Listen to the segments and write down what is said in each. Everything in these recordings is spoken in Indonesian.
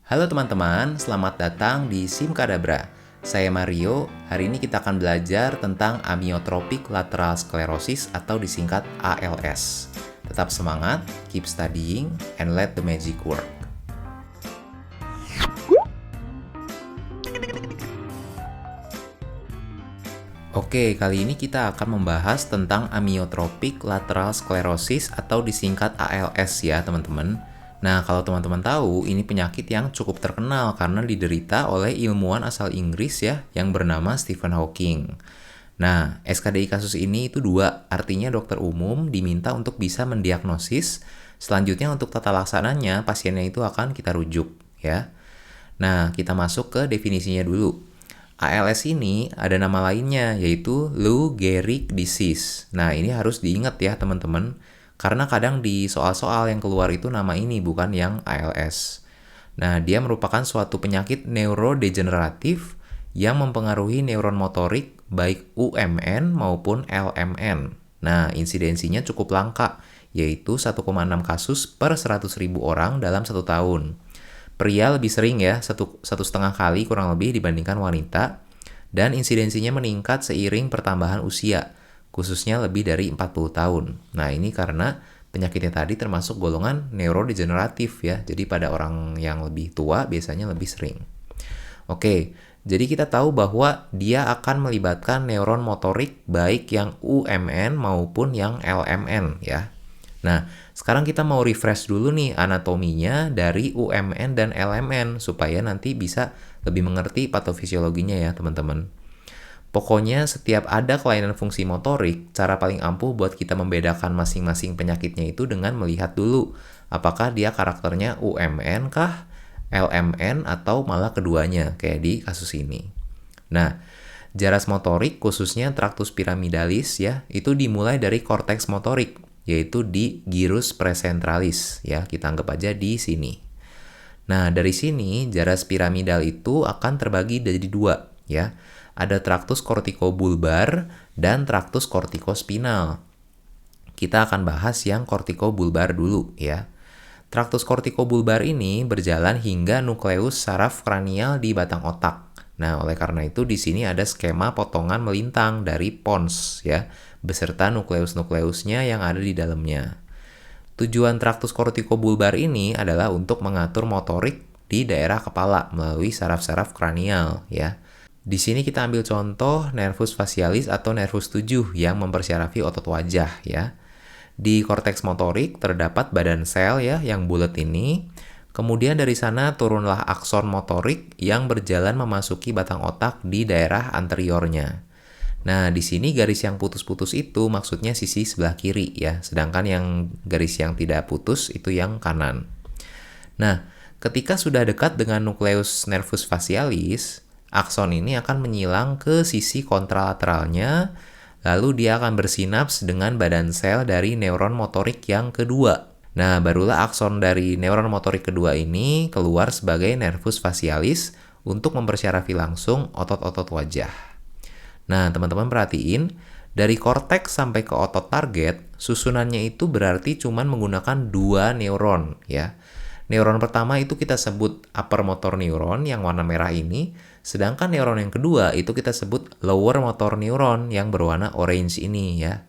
Halo teman-teman, selamat datang di Simkadabra. Saya Mario, hari ini kita akan belajar tentang amyotrophic lateral sclerosis atau disingkat ALS. Tetap semangat, keep studying, and let the magic work. Oke, kali ini kita akan membahas tentang amyotrophic lateral sclerosis atau disingkat ALS ya teman-teman. Nah, kalau teman-teman tahu, ini penyakit yang cukup terkenal karena diderita oleh ilmuwan asal Inggris ya, yang bernama Stephen Hawking. Nah, SKDI kasus ini itu dua, artinya dokter umum diminta untuk bisa mendiagnosis, selanjutnya untuk tata laksananya pasiennya itu akan kita rujuk ya. Nah, kita masuk ke definisinya dulu. ALS ini ada nama lainnya, yaitu Lou Gehrig disease. Nah, ini harus diingat ya teman-teman, karena kadang di soal-soal yang keluar itu nama ini, bukan yang ALS. Nah, dia merupakan suatu penyakit neurodegeneratif yang mempengaruhi neuron motorik baik UMN maupun LMN. Nah, insidensinya cukup langka, yaitu 1,6 kasus per 100.000 orang dalam 1 tahun. Pria lebih sering ya, 1,5 kali kurang lebih dibandingkan wanita, dan insidensinya meningkat seiring pertambahan usia, khususnya lebih dari 40 tahun. Nah, ini karena penyakitnya tadi termasuk golongan neurodegeneratif ya, jadi pada orang yang lebih tua biasanya lebih sering. Oke, jadi kita tahu bahwa dia akan melibatkan neuron motorik baik yang UMN maupun yang LMN ya. Nah, sekarang kita mau refresh dulu nih anatominya dari UMN dan LMN supaya nanti bisa lebih mengerti patofisiologinya ya teman-teman. Pokoknya setiap ada kelainan fungsi motorik, cara paling ampuh buat kita membedakan masing-masing penyakitnya itu dengan melihat dulu apakah dia karakternya UMN kah, LMN atau malah keduanya kayak di kasus ini. Nah, jaras motorik khususnya traktus piramidalis ya, itu dimulai dari korteks motorik, yaitu di gyrus presentralis ya, kita anggap aja di sini. Nah, dari sini jaras piramidal itu akan terbagi jadi dua ya. Ada traktus kortikobulbar dan traktus kortikospinal. Kita akan bahas yang kortikobulbar dulu ya. Traktus kortikobulbar ini berjalan hingga nukleus saraf kranial di batang otak. Nah, oleh karena itu di sini ada skema potongan melintang dari pons ya, beserta nukleus-nukleusnya yang ada di dalamnya. Tujuan traktus kortikobulbar ini adalah untuk mengatur motorik di daerah kepala melalui saraf-saraf kranial ya. Di sini kita ambil contoh nervus facialis atau nervus 7 yang mempersyarafi otot wajah ya. Di korteks motorik terdapat badan sel ya yang bulat ini. Kemudian dari sana turunlah akson motorik yang berjalan memasuki batang otak di daerah anteriornya. Nah, di sini garis yang putus-putus itu maksudnya sisi sebelah kiri ya, sedangkan yang garis yang tidak putus itu yang kanan. Nah, ketika sudah dekat dengan nukleus nervus facialis, akson ini akan menyilang ke sisi kontralateralnya, lalu dia akan bersinaps dengan badan sel dari neuron motorik yang kedua. Nah, barulah akson dari neuron motorik kedua ini keluar sebagai nervus facialis untuk mempersyarafi langsung otot-otot wajah. Nah, teman-teman perhatiin, dari korteks sampai ke otot target, susunannya itu berarti cuma menggunakan 2 neuron ya. Neuron pertama itu kita sebut upper motor neuron yang warna merah ini, sedangkan neuron yang kedua itu kita sebut lower motor neuron yang berwarna orange ini ya.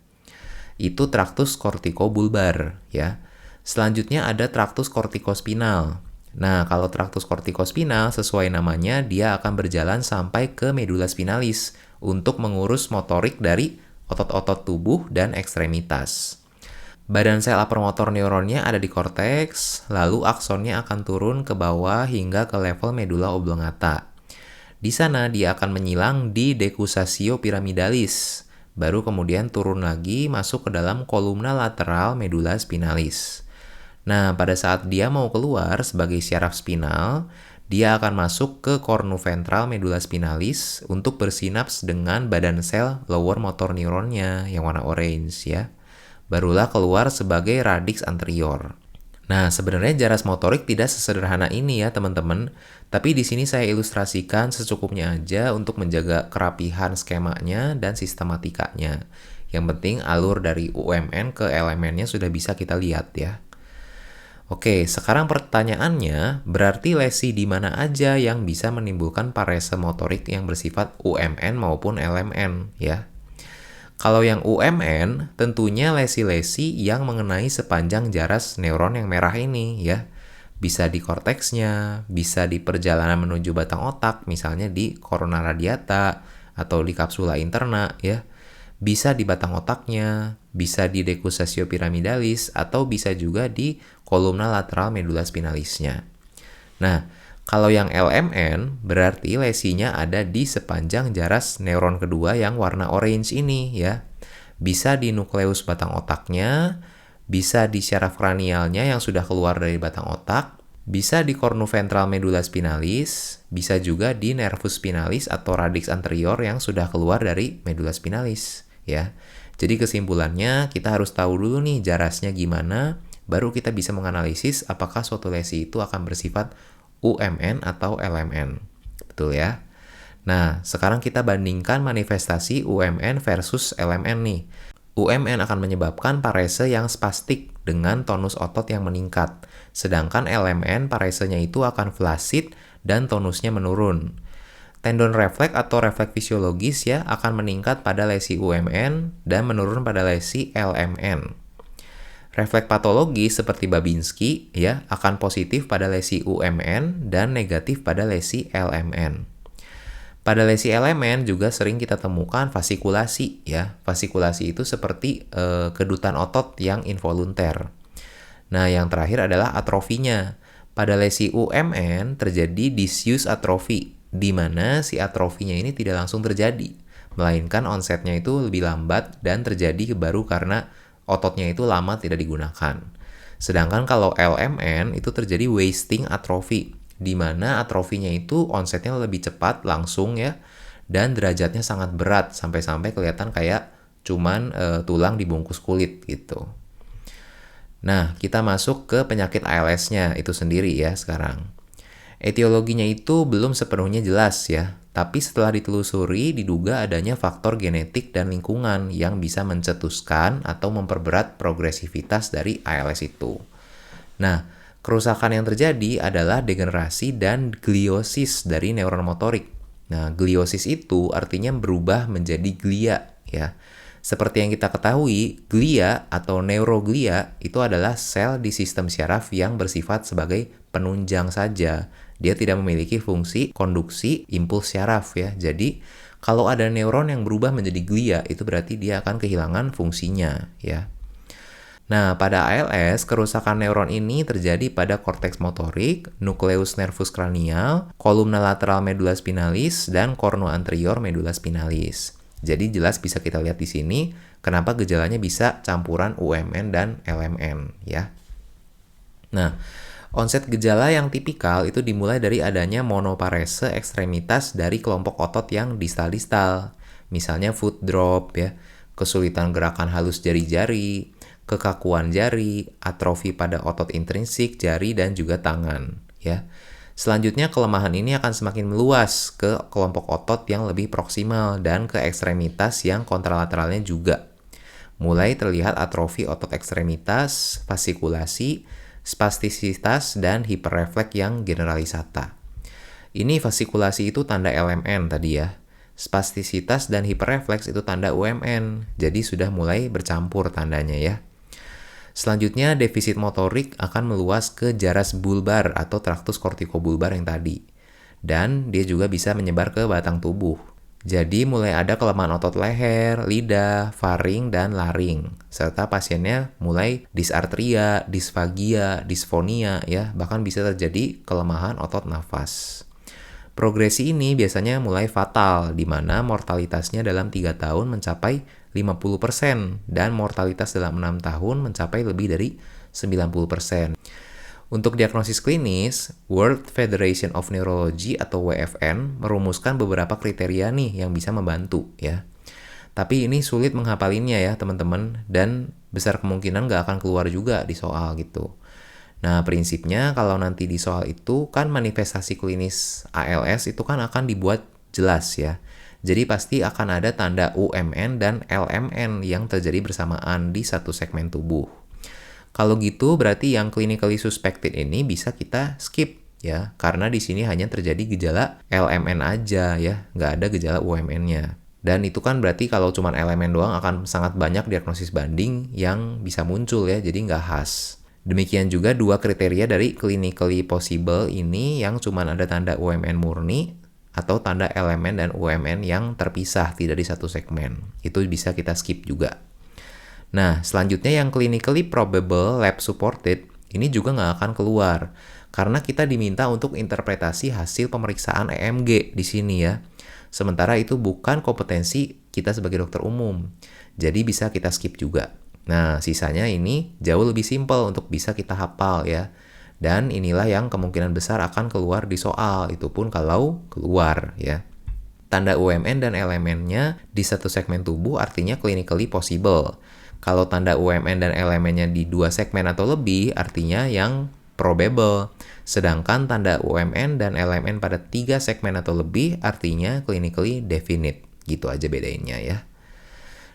Itu traktus kortikobulbar ya. Selanjutnya ada traktus kortikospinal. Nah, kalau traktus kortikospinal sesuai namanya dia akan berjalan sampai ke medula spinalis untuk mengurus motorik dari otot-otot tubuh dan ekstremitas. Badan sel upper motor neuronnya ada di korteks, lalu aksonnya akan turun ke bawah hingga ke level medula oblongata. Di sana dia akan menyilang di decussatio piramidalis, baru kemudian turun lagi masuk ke dalam kolumna lateral medula spinalis. Nah, pada saat dia mau keluar sebagai syaraf spinal, dia akan masuk ke cornu ventral medula spinalis untuk bersinaps dengan badan sel lower motor neuronnya yang warna orange ya. Barulah keluar sebagai radix anterior. Nah, sebenarnya jaras motorik tidak sesederhana ini ya teman-teman, tapi di sini saya ilustrasikan secukupnya aja untuk menjaga kerapihan skemanya dan sistematikanya. Yang penting alur dari UMN ke LMN-nya sudah bisa kita lihat ya. Oke, sekarang pertanyaannya, berarti lesi di mana aja yang bisa menimbulkan parese motorik yang bersifat UMN maupun LMN, ya? Kalau yang UMN, tentunya lesi-lesi yang mengenai sepanjang jaras neuron yang merah ini, ya. Bisa di korteksnya, bisa di perjalanan menuju batang otak, misalnya di corona radiata atau di kapsula interna, ya. Bisa di batang otaknya, bisa di decussatio pyramidalis, atau bisa juga di kolumna lateral medula spinalisnya. Nah, kalau yang LMN berarti lesinya ada di sepanjang jaras neuron kedua yang warna orange ini ya. Bisa di nukleus batang otaknya, bisa di syaraf kranialnya yang sudah keluar dari batang otak, bisa di cornuventral medula spinalis, bisa juga di nervus spinalis atau radix anterior yang sudah keluar dari medula spinalis ya. Jadi kesimpulannya kita harus tahu dulu nih jarasnya gimana, baru kita bisa menganalisis apakah suatu lesi itu akan bersifat UMN atau LMN. Betul ya? Nah, sekarang kita bandingkan manifestasi UMN versus LMN nih. UMN akan menyebabkan parese yang spastik dengan tonus otot yang meningkat. Sedangkan LMN paresenya itu akan flasid dan tonusnya menurun. Tendon refleks atau refleks fisiologis ya akan meningkat pada lesi UMN dan menurun pada lesi LMN. Refleks patologi seperti Babinski ya akan positif pada lesi UMN dan negatif pada lesi LMN. Pada lesi LMN juga sering kita temukan fasikulasi ya. Fasikulasi itu seperti kedutan otot yang involunter. Nah, yang terakhir adalah atrofinya. Pada lesi UMN terjadi disuse atrofi, di mana si atrofinya ini tidak langsung terjadi, melainkan onsetnya itu lebih lambat dan terjadi baru karena ototnya itu lama tidak digunakan. Sedangkan kalau LMN itu terjadi wasting atrophy, di mana atrofinya itu onsetnya lebih cepat langsung ya, dan derajatnya sangat berat sampai-sampai kelihatan kayak cuman tulang dibungkus kulit gitu. Nah, kita masuk ke penyakit ALS-nya itu sendiri ya sekarang. Etiologinya itu belum sepenuhnya jelas ya, tapi setelah ditelusuri diduga adanya faktor genetik dan lingkungan yang bisa mencetuskan atau memperberat progresivitas dari ALS itu. Nah, kerusakan yang terjadi adalah degenerasi dan gliosis dari neuron motorik. Nah, gliosis itu artinya berubah menjadi glia ya. Seperti yang kita ketahui, glia atau neuroglia itu adalah sel di sistem syaraf yang bersifat sebagai penunjang saja. Dia tidak memiliki fungsi konduksi impuls syaraf ya. Jadi, kalau ada neuron yang berubah menjadi glia, itu berarti dia akan kehilangan fungsinya ya. Nah, pada ALS, kerusakan neuron ini terjadi pada korteks motorik, nukleus nervus kranial, kolumna lateral medula spinalis, dan kornu anterior medula spinalis. Jadi jelas bisa kita lihat di sini kenapa gejalanya bisa campuran UMN dan LMN ya. Nah, onset gejala yang tipikal itu dimulai dari adanya monoparese ekstremitas dari kelompok otot yang distal-distal. Misalnya foot drop ya, kesulitan gerakan halus jari-jari, kekakuan jari, atrofi pada otot intrinsik jari dan juga tangan ya. Selanjutnya kelemahan ini akan semakin meluas ke kelompok otot yang lebih proksimal dan ke ekstremitas yang kontralateralnya juga. Mulai terlihat atrofi otot ekstremitas, fasikulasi, spastisitas, dan hiperrefleks yang generalisata. Ini fasikulasi itu tanda LMN tadi ya. Spastisitas dan hiperrefleks itu tanda UMN, jadi sudah mulai bercampur tandanya ya. Selanjutnya, defisit motorik akan meluas ke jaras bulbar atau traktus kortikobulbar yang tadi. Dan dia juga bisa menyebar ke batang tubuh. Jadi mulai ada kelemahan otot leher, lidah, faring, dan laring. Serta pasiennya mulai disartria, disfagia, disfonia, ya, bahkan bisa terjadi kelemahan otot nafas. Progresi ini biasanya mulai fatal, di mana mortalitasnya dalam 3 tahun mencapai 50% dan mortalitas dalam 6 tahun mencapai lebih dari 90%. Untuk diagnosis klinis, World Federation of Neurology atau WFN merumuskan beberapa kriteria nih yang bisa membantu ya. Tapi ini sulit menghafalinnya ya teman-teman, dan besar kemungkinan nggak akan keluar juga di soal gitu. Nah, prinsipnya kalau nanti di soal itu kan manifestasi klinis ALS itu kan akan dibuat jelas ya. Jadi pasti akan ada tanda UMN dan LMN yang terjadi bersamaan di satu segmen tubuh. Kalau gitu berarti yang clinically suspected ini bisa kita skip ya, karena di sini hanya terjadi gejala LMN aja ya, nggak ada gejala UMN-nya. Dan itu kan berarti kalau cuma elemen doang akan sangat banyak diagnosis banding yang bisa muncul ya, jadi nggak khas. Demikian juga dua kriteria dari clinically possible ini yang cuma ada tanda UMN murni atau tanda elemen dan UMN yang terpisah, tidak di satu segmen. Itu bisa kita skip juga. Nah, selanjutnya yang clinically probable lab supported, ini juga nggak akan keluar. Karena kita diminta untuk interpretasi hasil pemeriksaan EMG di sini ya. Sementara itu bukan kompetensi kita sebagai dokter umum. Jadi bisa kita skip juga. Nah, sisanya ini jauh lebih simpel untuk bisa kita hafal ya. Dan inilah yang kemungkinan besar akan keluar di soal, itu pun kalau keluar ya. Tanda UMN dan elemennya di satu segmen tubuh artinya clinically possible. Kalau tanda UMN dan elemennya di dua segmen atau lebih artinya yang probable. Sedangkan tanda UMN dan elemen pada 3 segmen atau lebih artinya clinically definite. Gitu aja bedainnya ya.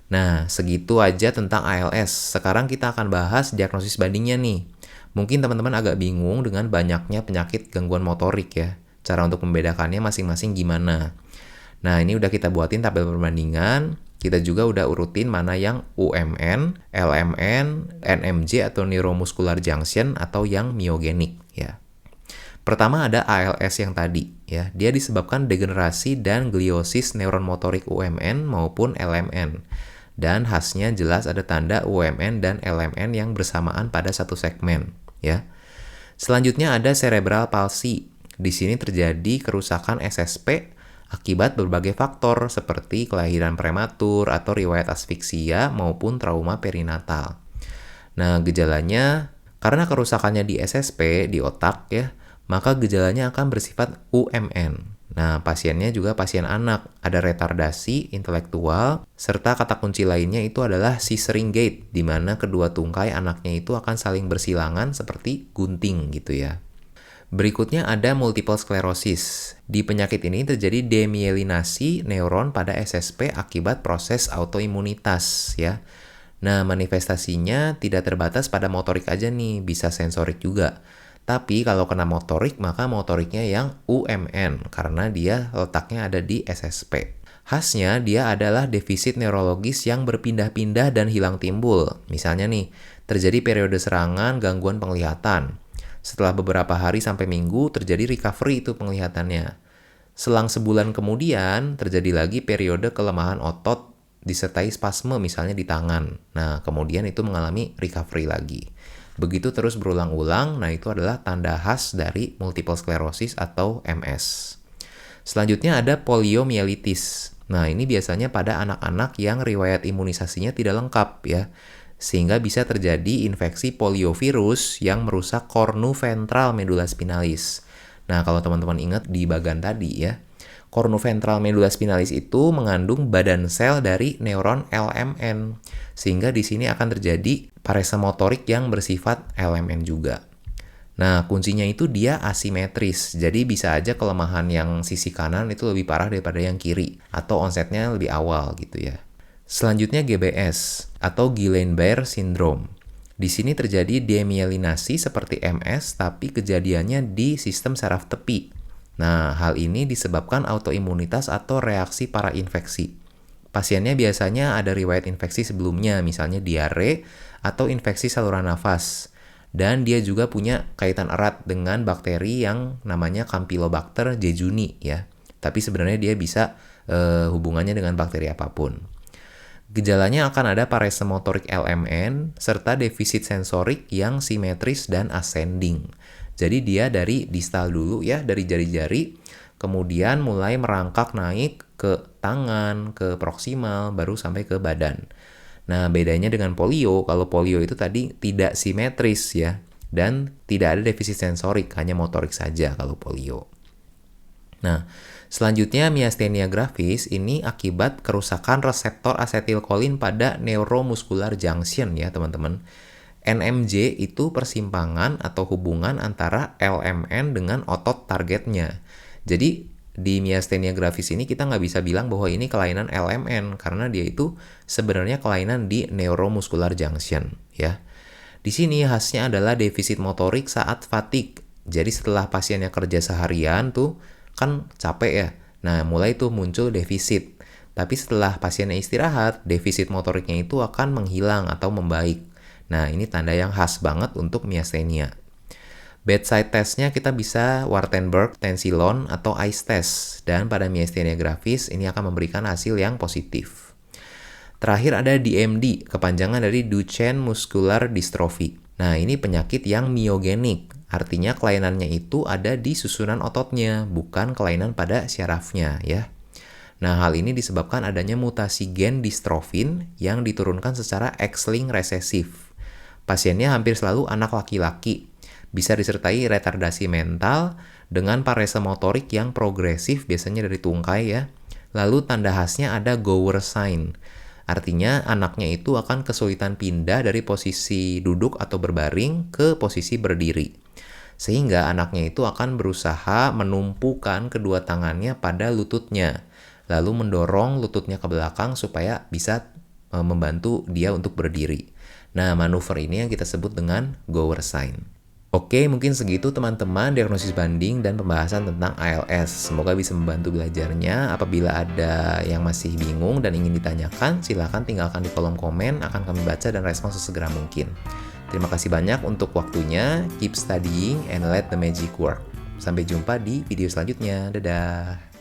Nah, segitu aja tentang ALS. Sekarang kita akan bahas diagnosis bandingnya nih. Mungkin teman-teman agak bingung dengan banyaknya penyakit gangguan motorik ya. Cara untuk membedakannya masing-masing gimana. Nah, ini udah kita buatin tabel perbandingan. Kita juga udah urutin mana yang UMN, LMN, NMJ atau neuromuscular junction atau yang myogenik ya. Pertama ada ALS yang tadi ya. Dia disebabkan degenerasi dan gliosis neuron motorik UMN maupun LMN. Dan khasnya jelas ada tanda UMN dan LMN yang bersamaan pada satu segmen ya. Selanjutnya ada cerebral palsy. Di sini terjadi kerusakan SSP akibat berbagai faktor seperti kelahiran prematur atau riwayat asfiksia maupun trauma perinatal. Nah, gejalanya karena kerusakannya di SSP di otak ya, maka gejalanya akan bersifat UMN. Nah, pasiennya juga pasien anak, ada retardasi intelektual, serta kata kunci lainnya itu adalah scissoring gait, di mana kedua tungkai anaknya itu akan saling bersilangan seperti gunting gitu ya. Berikutnya ada multiple sclerosis. Di penyakit ini terjadi demyelinasi neuron pada SSP akibat proses autoimunitas ya. Nah, manifestasinya tidak terbatas pada motorik aja nih, bisa sensorik juga. Tapi kalau kena motorik, maka motoriknya yang UMN, karena dia letaknya ada di SSP. Khasnya, dia adalah defisit neurologis yang berpindah-pindah dan hilang timbul. Misalnya nih, terjadi periode serangan gangguan penglihatan. Setelah beberapa hari sampai minggu, terjadi recovery itu penglihatannya. Selang sebulan kemudian, terjadi lagi periode kelemahan otot disertai spasme misalnya di tangan. Nah, kemudian itu mengalami recovery lagi. Begitu terus berulang-ulang, nah itu adalah tanda khas dari multiple sclerosis atau MS. Selanjutnya ada poliomyelitis. Nah, ini biasanya pada anak-anak yang riwayat imunisasinya tidak lengkap ya. Sehingga bisa terjadi infeksi poliovirus yang merusak kornu ventral medula spinalis. Nah, kalau teman-teman ingat di bagan tadi ya, kornu ventral medula spinalis itu mengandung badan sel dari neuron LMN. Sehingga di sini akan terjadi parese motorik yang bersifat LMN juga. Nah, kuncinya itu dia asimetris. Jadi bisa aja kelemahan yang sisi kanan itu lebih parah daripada yang kiri. Atau onsetnya lebih awal gitu ya. Selanjutnya GBS atau Guillain-Barré syndrome. Di sini terjadi demyelinasi seperti MS tapi kejadiannya di sistem saraf tepi. Nah, hal ini disebabkan autoimunitas atau reaksi parainfeksi. Pasiennya biasanya ada riwayat infeksi sebelumnya, misalnya diare atau infeksi saluran nafas. Dan dia juga punya kaitan erat dengan bakteri yang namanya Campylobacter jejuni ya. Tapi sebenarnya dia bisa hubungannya dengan bakteri apapun. Gejalanya akan ada parese motorik LMN serta defisit sensorik yang simetris dan ascending. Jadi dia dari distal dulu ya, dari jari-jari, kemudian mulai merangkak naik ke tangan, ke proksimal, baru sampai ke badan. Nah, bedanya dengan polio, kalau polio itu tadi tidak simetris ya, dan tidak ada defisit sensorik, hanya motorik saja kalau polio. Nah, selanjutnya miastenia gravis ini akibat kerusakan reseptor asetilkolin pada neuromuscular junction ya teman-teman. NMJ itu persimpangan atau hubungan antara LMN dengan otot targetnya. Jadi di miastenia gravis ini kita nggak bisa bilang bahwa ini kelainan LMN karena dia itu sebenarnya kelainan di neuromuscular junction ya. Di sini khasnya adalah defisit motorik saat fatigue. Jadi setelah pasiennya kerja seharian tuh kan capek ya. Nah, mulai tuh muncul defisit. Tapi setelah pasiennya istirahat, defisit motoriknya itu akan menghilang atau membaik. Nah, ini tanda yang khas banget untuk miastenia. Bedside testnya kita bisa Wartenberg, Tensilon, atau ICE test. Dan pada miastenia gravis ini akan memberikan hasil yang positif. Terakhir ada DMD, kepanjangan dari Duchenne Muscular Dystrophy. Nah, ini penyakit yang myogenik, artinya kelainannya itu ada di susunan ototnya, bukan kelainan pada syarafnya ya. Nah, hal ini disebabkan adanya mutasi gen dystrophin yang diturunkan secara X-linked resesif. Pasiennya hampir selalu anak laki-laki, bisa disertai retardasi mental dengan parese motorik yang progresif biasanya dari tungkai ya. Lalu tanda khasnya ada Gower sign. Artinya anaknya itu akan kesulitan pindah dari posisi duduk atau berbaring ke posisi berdiri. Sehingga anaknya itu akan berusaha menumpukan kedua tangannya pada lututnya. Lalu mendorong lututnya ke belakang supaya bisa membantu dia untuk berdiri. Nah, manuver ini yang kita sebut dengan Gower sign. Oke, mungkin segitu teman-teman diagnosis banding dan pembahasan tentang ALS. Semoga bisa membantu belajarnya. Apabila ada yang masih bingung dan ingin ditanyakan, silakan tinggalkan di kolom komen, akan kami baca dan respon sesegera mungkin. Terima kasih banyak untuk waktunya. Keep studying and let the magic work. Sampai jumpa di video selanjutnya. Dadah!